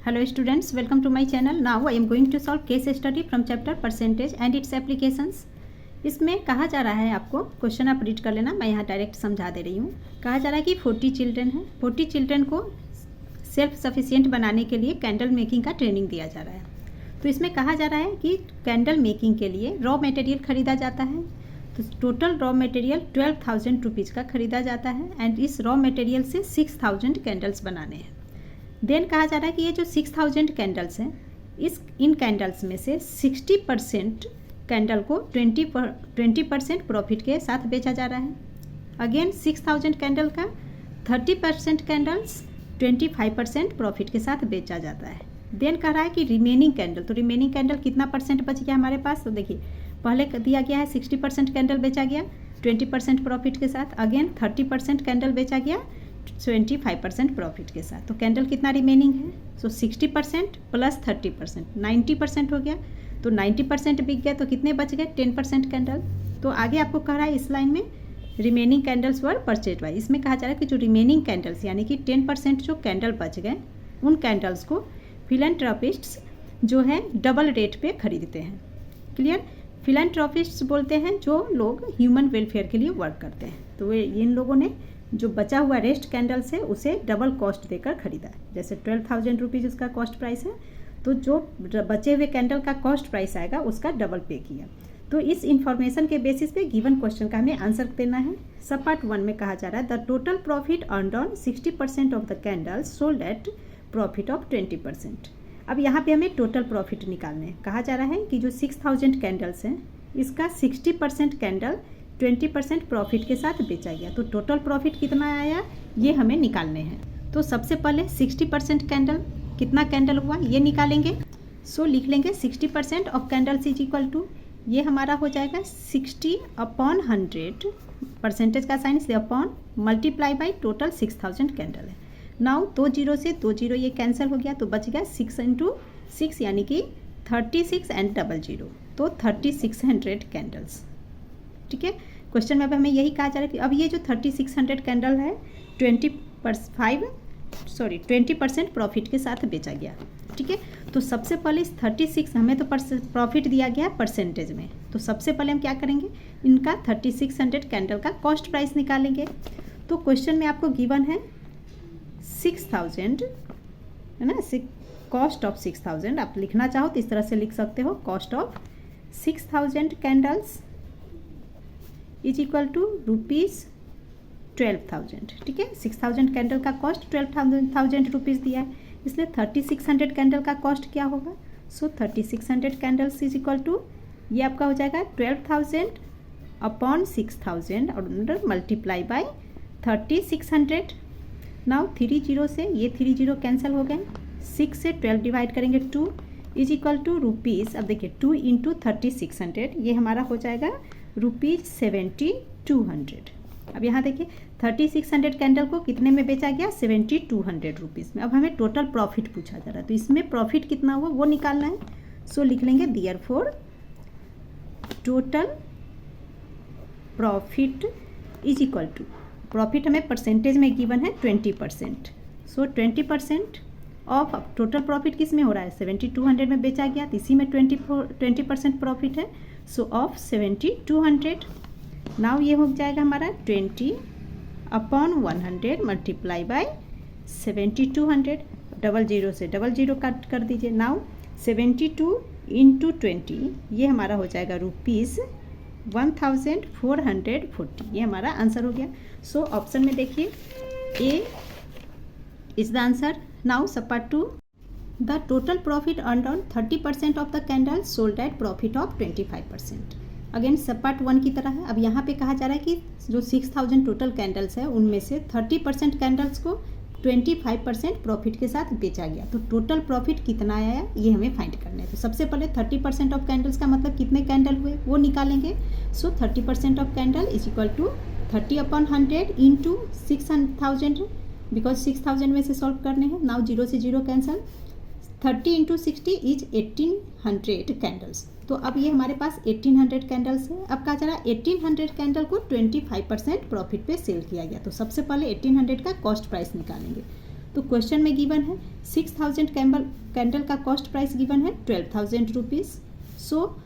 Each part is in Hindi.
Hello students, welcome to my channel. Now I am going to solve case study from chapter percentage and its applications. इसमें कहा जा रहा है, आपको क्वेश्चन आप रीड कर लेना, मैं यहाँ डायरेक्ट समझा दे रही हूँ। कहा जा रहा है कि 40 चिल्ड्रन हैं, 40 चिल्ड्रन को सेल्फ सफिशिएंट बनाने के लिए कैंडल मेकिंग का ट्रेनिंग दिया जा रहा है। तो इसमें कहा जा रहा है कि कैंडल मेकिंग के लिए रॉ मटेरियल खरीदा जाता है। तो टोटल रॉ मटेरियल 12,000 रुपीज़ का खरीदा जाता है एंड इस रॉ मटेरियल से 6,000 कैंडल्स बनाने हैं। देन कहा जा रहा है कि ये जो 6,000 कैंडल्स हैं, इन कैंडल्स में से 60% कैंडल को 20% प्रॉफिट के साथ बेचा जा रहा है। अगेन 6,000 कैंडल का 30% कैंडल्स 25% प्रॉफिट के साथ बेचा जाता है। देन कह रहा है कि रिमेनिंग कैंडल, तो रिमेनिंग कैंडल कितना परसेंट बच गया हमारे पास, तो देखिए पहले दिया गया है 60% कैंडल बेचा गया 20% प्रॉफिट के साथ। अगेन 30% कैंडल बेचा गया 25% प्रॉफिट के साथ। तो कैंडल कितना रिमेनिंग है, सो 60% प्लस 30% 90% हो गया। तो 90% बिक गया, तो कितने बच गए 10% कैंडल। तो आगे आपको कह रहा है इस लाइन में remaining candles were purchase by. इसमें कहा जा रहा है कि जो रिमेनिंग कैंडल्स यानी कि 10% जो कैंडल बच गए, उन कैंडल्स को फिलैंथ्रोपिस्ट्स जो है डबल रेट पे खरीदते हैं। क्लियर। फिलैंथ्रोपिस्ट्स बोलते हैं जो लोग ह्यूमन वेलफेयर के लिए वर्क करते हैं। तो वे इन लोगों ने जो बचा हुआ रेस्ट कैंडल से उसे डबल कॉस्ट देकर खरीदा है। जैसे 12,000 रुपीज़ उसका कॉस्ट प्राइस है, तो जो बचे हुए कैंडल का कॉस्ट प्राइस आएगा उसका डबल पे किया। तो इस इंफॉर्मेशन के बेसिस पे गिवन क्वेश्चन का हमें आंसर देना है। सब पार्ट 1 में कहा जा रहा है the total profit earned on 60% of the candles sold at profit of 20%। अब यहाँ पे हमें टोटल प्रॉफिट निकालने हैं। कहा जा रहा है कि जो 6,000 कैंडल्स हैं, इसका 60% कैंडल 20% प्रॉफिट के साथ बेचा गया। तो टोटल प्रॉफिट कितना आया ये हमें निकालने हैं। तो सबसे पहले 60% कैंडल, कितना कैंडल हुआ ये निकालेंगे। सो लिख लेंगे 60% of candles is equal to, ये हमारा हो जाएगा 60/100, परसेंटेज का साइन से upon multiply by total 6,000 candle है। नाउ 2 जीरो से 2 जीरो ये कैंसिल हो गया, तो बच गया 6 × 6 यानी कि 36 एंड डबल जीरो, तो 3600 कैंडल्स। ठीक है। क्वेश्चन में अब हमें यही कहा जा रहा है कि अब ये जो 3600 कैंडल है 20% प्रॉफिट के साथ बेचा गया। ठीक है। तो सबसे पहले इस 36 हमें तो प्रॉफिट दिया गया परसेंटेज में, तो सबसे पहले हम क्या करेंगे, इनका 3600 कैंडल का कॉस्ट प्राइस निकालेंगे। तो क्वेश्चन में आपको गिवन है 6,000 है ना, कॉस्ट ऑफ 6,000 आप लिखना चाहो तो इस तरह से लिख सकते हो, cost of 6,000 candles is equal to ₹12,000। ठीक है। 6,000 कैंडल का कॉस्ट 12,000 रुपीज़ दिया है, इसलिए 3600 कैंडल का कॉस्ट क्या होगा। सो 3600 कैंडल्स इज इक्वल टू, ये आपका हो जाएगा 12,000 अपॉन 6,000 और अंदर मल्टीप्लाई बाय 3600। नाउ 3 जीरो से ये 3 जीरो कैंसिल हो गए, 6 से 12 डिवाइड करेंगे 2 इज इक्वल टू रुपीज़। अब देखिए 2 × 3600 ये हमारा हो जाएगा ₹7,200। अब यहाँ देखिए 3600 कैंडल को कितने में बेचा गया, 7,200 रुपीज़ में। अब हमें टोटल प्रॉफिट पूछा जा रहा है, तो इसमें प्रॉफिट कितना हुआ वो निकालना है। सो लिख लेंगे therefore total profit is equal to, profit हमें परसेंटेज में गिवन है 20%। सो 20% ऑफ टोटल प्रॉफिट किस में हो रहा है, 7,200 में बेचा गया, तो इसी में 20% प्रॉफिट है। सो ऑफ 7,200 नाउ ये हो जाएगा हमारा 20/100 मल्टीप्लाई बाय 7,200। डबल जीरो से डबल जीरो कट कर दीजिए। नाउ 72 × 20 ये हमारा हो जाएगा ₹1,440, ये हमारा आंसर हो गया। सो ऑप्शन में देखिए ए इज द आंसर। नाउ सब part 2 the total profit earned on 30% of the candles sold at profit of 25%। Again सब पार्ट 1 की तरह है। अब यहाँ पे कहा जा रहा है कि जो 6,000 टोटल कैंडल्स है उनमें से 30% कैंडल्स को 25% प्रॉफिट के साथ बेचा गया। तो टोटल प्रॉफिट कितना आया ये हमें फाइंड करना है। तो सबसे पहले 30% ऑफ कैंडल्स का मतलब कितने कैंडल हुए वो निकालेंगे। So 30% of candle is equal to 30/100 into 6,000, because 6,000 में से सॉल्व करने हैं। नाउ 0 से 0 कैंसल, 30 × 60 इज 1,800 कैंडल्स। तो अब ये हमारे पास 1,800 कैंडल्स है। अब कहा जा रहा है 1,800 कैंडल को 25% प्रॉफिट पे सेल किया गया। तो सबसे पहले 1,800 का कॉस्ट प्राइस निकालेंगे। तो क्वेश्चन में गिवन है 6000 कैंडल का कॉस्ट प्राइस गिवन है 12,000 रुपीज़। सो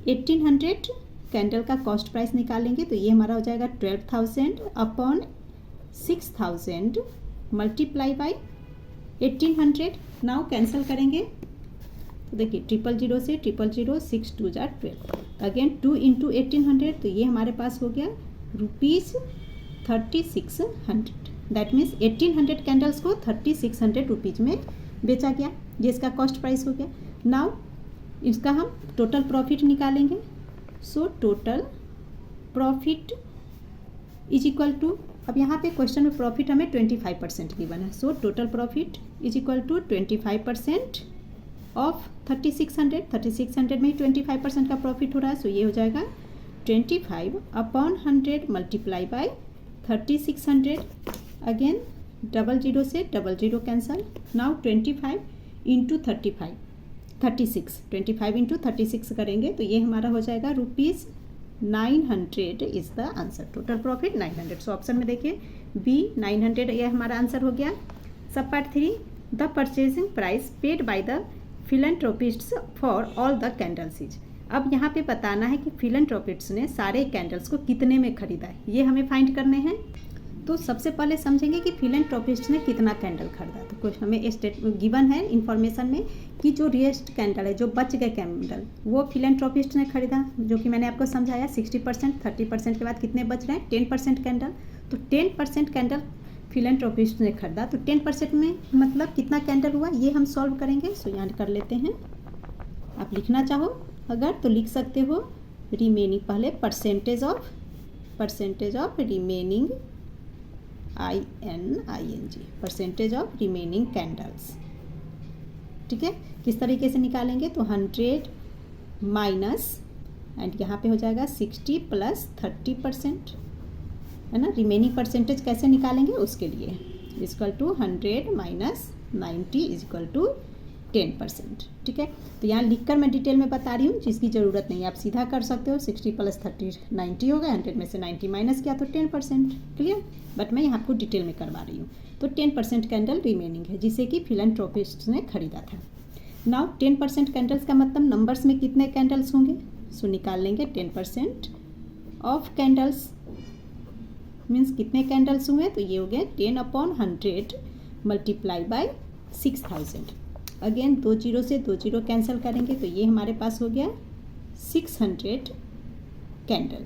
1800 कैंडल का कॉस्ट प्राइस निकालेंगे तो ये हमारा हो जाएगा 12,000 upon 6000 multiply by 1800। Now cancel करेंगे तो देखिए 000 से 000 6 2 जार 12 अगेन 2 इंटू 1800 तो ये हमारे पास हो गया ₹3600। दैट मीन्स 1800 कैंडल्स को 3600 रुपीज़ में बेचा गया, ये इसका कॉस्ट प्राइस हो गया। नाउ इसका हम टोटल प्रॉफिट निकालेंगे। So total profit is equal to, अब यहाँ पे क्वेश्चन में प्रॉफिट हमें 25% गिवन है। So total profit is equal to 25% of 3600 में ही 25% का प्रॉफिट हो रहा है। सो ये हो जाएगा 25 अपॉन 100 मल्टीप्लाई बाई 3600। अगेन 00 से 00 कैंसल। नाउ 25 इंटू 36 25 इंटू 36 करेंगे तो ये हमारा हो जाएगा ₹900 is the answer. Total profit 900। So option में देखिए बी 900 ये हमारा आंसर हो गया। Sub part 3 the purchasing price paid by the philanthropists for all the candles is. अब यहाँ पे बताना है कि फिलैंथ्रोपिस्ट्स ने सारे कैंडल्स को कितने में खरीदा है, ये हमें फाइंड करने हैं। तो सबसे पहले समझेंगे कि फिलैंथ्रोपिस्ट्स ने कितना कैंडल खरीदा। तो कुछ हमें गिवन है इंफॉर्मेशन में कि जो रेस्ट कैंडल है, जो बच गए कैंडल, वो फिलैंथ्रोपिस्ट ने खरीदा, जो कि मैंने आपको समझाया 60%। 30% के बाद कितने बच रहे हैं 10% कैंडल। तो 10% कैंडल फिलैंथ्रोपिस्ट ने खरीदा, तो 10% में मतलब कितना कैंडल हुआ ये हम सॉल्व करेंगे। सो यहाँ कर लेते हैं। आप लिखना चाहो अगर तो लिख सकते हो रिमेनिंग, पहले percentage of remaining ING percentage of remaining candles. ठीक है, किस तरीके से निकालेंगे तो 100 माइनस एंड यहाँ पे हो जाएगा 60 प्लस 30%, है ना। रिमेनिंग परसेंटेज कैसे निकालेंगे उसके लिए equal to 100 minus 90 is equal to 10%। ठीक है, तो यहाँ लिखकर मैं डिटेल में बता रही हूँ, जिसकी ज़रूरत नहीं है आप सीधा कर सकते हो। 60 प्लस 30 90 हो गया, 100 में से 90 माइनस किया तो 10%। क्लियर, बट मैं यहाँ आपको डिटेल में करवा रही हूँ। तो 10% कैंडल रिमेनिंग है जिसे कि फिलैंथ्रोपिस्ट्स ने खरीदा था। नाउ 10% कैंडल्स का मतलब नंबर्स में कितने कैंडल्स होंगे। सो निकाल लेंगे 10% ऑफ कैंडल्स मीन्स कितने कैंडल्स हुए, तो ये हो गया 10 अपॉन 100 मल्टीप्लाई बाय 6000। अगेन 20 से 20 कैंसिल करेंगे तो ये हमारे पास हो गया 600 कैंडल।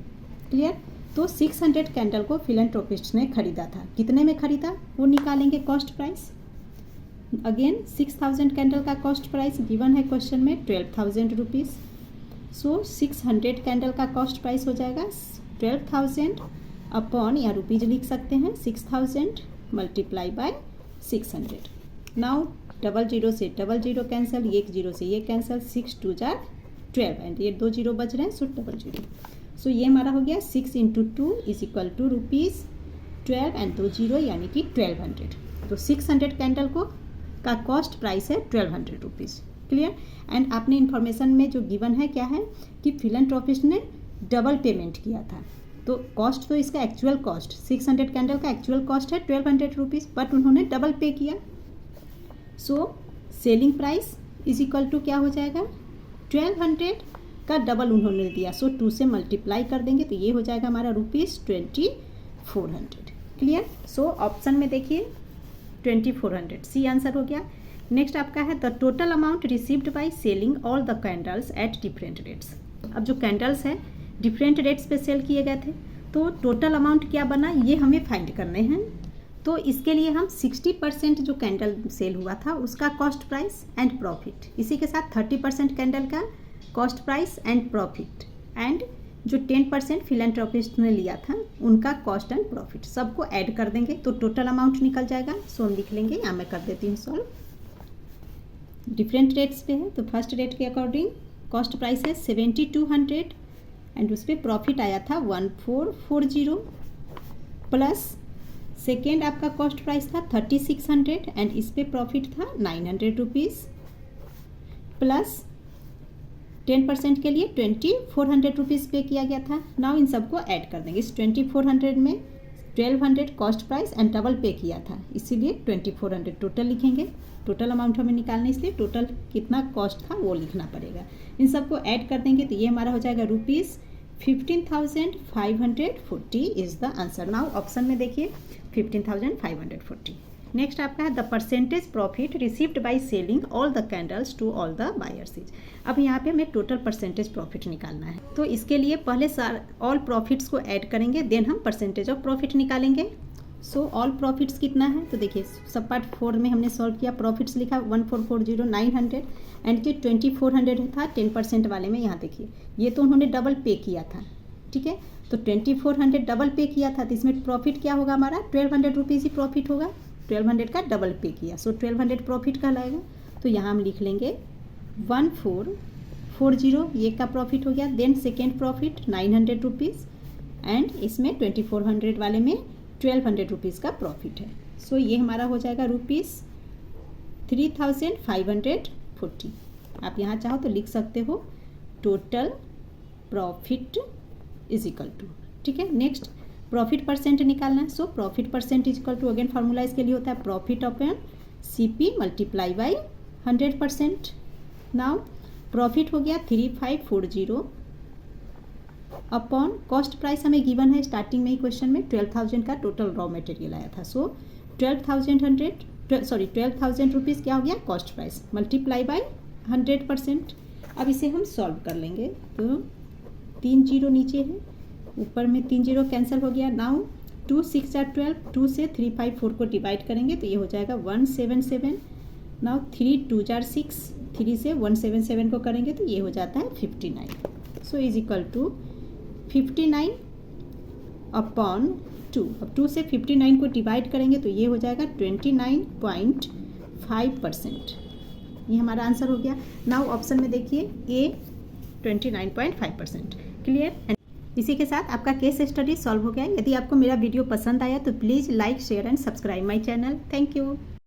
क्लियर, तो 600 कैंडल को फिलैंथ्रोपिस्ट्स ने खरीदा था। कितने में खरीदा वो निकालेंगे कॉस्ट प्राइस। अगेन 6000 कैंडल का कॉस्ट प्राइस गिवन है क्वेश्चन में 12,000 रुपीज़। सो 600 कैंडल का कॉस्ट प्राइस हो जाएगा 12,000 अपॉन, या रुपीज़ लिख सकते हैं 6000 मल्टीप्लाई बाय 600। नाउ 00 से 00 कैंसिल, 10 से ये कैंसिल, 6 2 जार 12 एंड ये 2 0 बच रहे हैं। सो 00। सो ये हमारा हो गया 6 into 2 is equal to ₹12 and 2 0 यानी कि 1200। तो 600 कैंडल को का कॉस्ट प्राइस है 1200 रुपीज़। क्लियर, एंड आपने इन्फॉर्मेशन में जो गिवन है क्या है कि फिलैंथ्रोपिस्ट ने डबल पेमेंट किया था। तो कॉस्ट तो इसका एक्चुअल कॉस्ट 600 कैंडल का एक्चुअल कॉस्ट है 1200 रुपीज़, बट उन्होंने डबल पे किया। So selling price is equal to क्या हो जाएगा 1200 का डबल उन्होंने दिया। सो 2 से मल्टीप्लाई कर देंगे तो ये हो जाएगा हमारा ₹2400। क्लियर, सो ऑप्शन में देखिए 2400 सी आंसर हो गया। नेक्स्ट आपका है the total amount received by selling all the candles at different rates. अब जो कैंडल्स है डिफरेंट रेट्स पे सेल किए गए थे, तो टोटल अमाउंट क्या बना ये हमें फाइंड करने हैं। तो इसके लिए हम 60% जो कैंडल सेल हुआ था उसका कॉस्ट प्राइस एंड प्रॉफिट, इसी के साथ 30% कैंडल का cost price and profit, and जो 10% फिलैंथ्रोपिस्ट ने लिया था उनका कॉस्ट एंड प्रॉफिट, सबको ऐड कर देंगे तो टोटल अमाउंट निकल जाएगा। सो हम लिख लेंगे, यहाँ मैं कर देती हूँ सॉल्व। डिफरेंट रेट्स पे है तो फर्स्ट रेट के अकॉर्डिंग कॉस्ट प्राइस है 7200 एंड उस पर प्रॉफिट आया था 1440 प्लस सेकेंड आपका कॉस्ट प्राइस था 3600 एंड इस पर प्रॉफिट था 900 रुपीज़ प्लस 10% के लिए 2400 रुपीज़ पे किया गया था। नाउ इन सबको ऐड कर देंगे। इस 2400 में 1200 cost price and double pay किया था, इसीलिए 2400 टोटल लिखेंगे। टोटल अमाउंट हमें निकालना, इसलिए टोटल कितना कॉस्ट था वो लिखना पड़ेगा। इन सबको ऐड कर देंगे तो ये हमारा हो जाएगा ₹15,540 is the answer. Now option में देखिए 15,540। नेक्स्ट आपका है the percentage profit received by selling all the candles to all the buyers is. अब यहाँ पे हमें टोटल परसेंटेज प्रॉफिट निकालना है, तो इसके लिए पहले ऑल प्रॉफिट्स को ऐड करेंगे, देन हम परसेंटेज ऑफ प्रॉफिट निकालेंगे। सो ऑल प्रॉफिट्स कितना है, तो देखिए सब पार्ट 4 में हमने सॉल्व किया। प्रॉफिट्स लिखा 1440,900 एंड जो 2400 था 10% वाले में, यहाँ देखिए ये तो उन्होंने डबल पे किया था, ठीक है। तो 2400 डबल पे किया था, तो इसमें प्रॉफिट क्या होगा हमारा 1200 रुपीज़ ही प्रॉफिट होगा। 1200 का डबल पे किया, सो 1200 प्रॉफिट कहलाएगा। तो यहाँ हम लिख लेंगे 1440 ये का प्रॉफिट हो गया। Then second profit 900 rupees and इसमें 2400 वाले में 1200 रुपीज़ का प्रॉफिट है। सो ये हमारा हो जाएगा ₹3,540। आप यहाँ चाहो तो लिख सकते हो total profit is equal to, ठीक है। नेक्स्ट प्रॉफिट परसेंट निकालना है। So profit percent is equal to, again formula इसके लिए होता है profit upon CP multiply by 100%। Now profit हो गया 3540 अपॉन कॉस्ट प्राइस हमें गिवन है स्टार्टिंग में ही क्वेश्चन में 12,000 का टोटल रॉ मटेरियल आया था। सो 12,000 रुपीज़ क्या हो गया कॉस्ट प्राइस मल्टीप्लाई बाई 100%। अब इसे हम सॉल्व कर लेंगे, तो 3 जीरो नीचे है, ऊपर में 3 जीरो कैंसिल हो गया। नाउ 2 6 are 12, 2 से 354 को डिवाइड करेंगे तो ये हो जाएगा 177। नाउ 3 2 are 6, 3 से 177 को करेंगे तो ये हो जाता है 59। So is equal to 59 upon 2। अब 2 से 59 को डिवाइड करेंगे तो ये हो जाएगा 29.5%। ये हमारा आंसर हो गया। नाउ ऑप्शन में देखिए ए 29.5%। क्लियर। इसी के साथ आपका केस स्टडी सॉल्व हो गया। यदि आपको मेरा वीडियो पसंद आया तो please like share and subscribe my channel. Thank you.